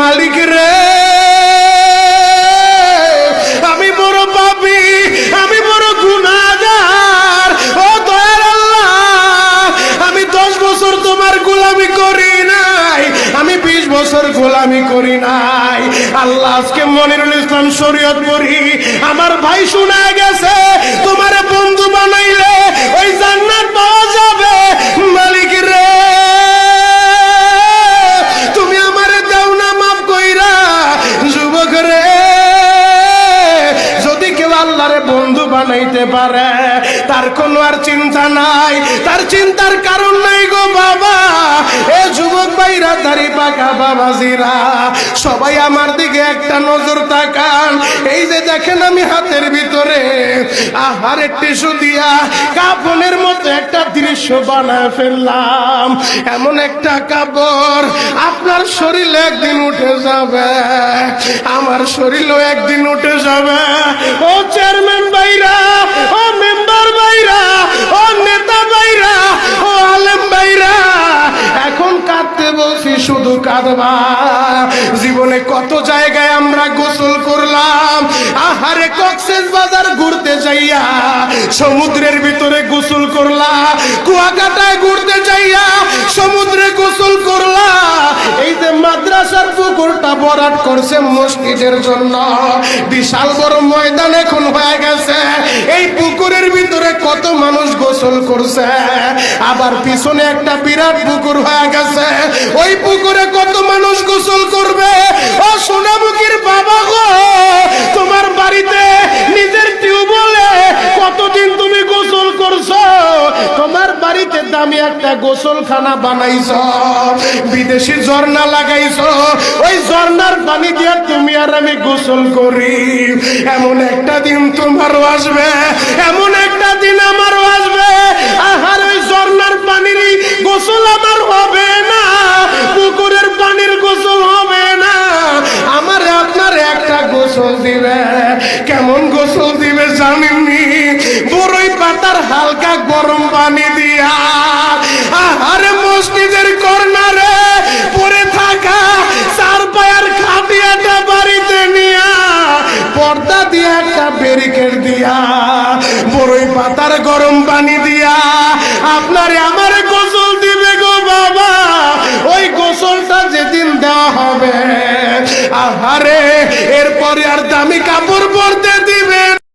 মালিক রে, আমি বড় পাপী, আমি বড় গুনাহগার। ও দয়ার আল্লাহ, আমি 10 বছর তোমার গোলামি করি নাই, আমি 20 বছর গোলামি করি নাই। আল্লাহ, আজকে মনিরুল ইসলাম শরীয়তপুরী আমার ভাই শোনা গেছে তোমারে বন্ধু বানাইলে ওই জান্নাত পাওয়া যাবে। মালিক রে, তুমি আমারে দাও না মাফ কইরা। যুবক রে, যদি কেউ আল্লাহরে বন্ধু বানাইতে পারে তার কোনো আর চিন্তা নাই, তার চিন্তার কারণ নাই গো বাবা। এ যুবক ভাইরা, দাড়ি পাকা বাবাজিরা, সবাই আমার দিকে একটা নজর তাকান। এই যে দেখেন আমি হাতের ভিতরে আহারের টিস্যু দিয়া কাফনের মতো একটা দৃশ্য বানায় ফেললাম। এমন একটা কাপড় আপনার শরীরে একদিন উঠে যাবে, আমার শরীরও একদিন উঠে যাবে। ও চেয়ারম্যান ভাইরা, ও মেম্বার ভাইরা, ও নেতা ভাইরা, ও আলেম ভাইরা, এখন কাঁদতে বলছি, শুধু কাঁদবা। জীবনে কত জায়গায় আমরা গোসল করলাম। আহারে, কক্সবাজার ঘুরতে যাইয়া সমুদ্রের ভিতরে গোসল করলা, কুয়াকাটায় ঘুরতে যাইয়া সমুদ্রে গোসল করলা। এই যে মাদ্রাসার পুকুরটা ভরাট করছে মসজিদের জন্য, বিশাল বড় ময়দান এখন হয়ে গেছে। এই পুকুরের ভিতরে কত মানুষ গোসল করছে, আবার পিছনে একটা বিরাট পুকুর হয়ে গেছে, ওই পুকুরে কত মানুষ গোসল করবে। ও সোনামুখীর বাবা গো, তোমার বাড়িতে নিজের টিউবওয়েলে কতদিন তুমি গোসল করছো? তোমার বাড়িতে দামি একটা গোসলখানা বানাইছো, বিদেশি ঝর্ণা লাগাইছো, ওই ঝর্ণার পানি দিয়ে তুমি আর আমি গোসল করি। এমন একটা দিন তোমারও আসবে, এমন একটা দিন আমারও আসবে। আহার, ওই ঝর্ণার পানির গোসল আমার হবে না, পুকুরের পানির গোসল হবে না, আমার আপনার একটা গোসল দিবে। কেমন গোসল দিবে জানেননি? বড়ই পাতার হালকা গরম পানি দিয়া। আহারে, মসজিদের কর্নারে পড়ে থাকা 4 পায়ার খাটিয়াটা বাড়িতে নিয়া পর্দা দিয়ে একটা ব্যারিকেড দিয়া বড়ই পাতার গরম পানি দিয়া আপনারে আমারে গোসল দিবে গো বাবা। ওই গোসলটা যেদিন দেওয়া হবে, আহারে, এরপরে আর দামি কাপড় পরতে দিবে।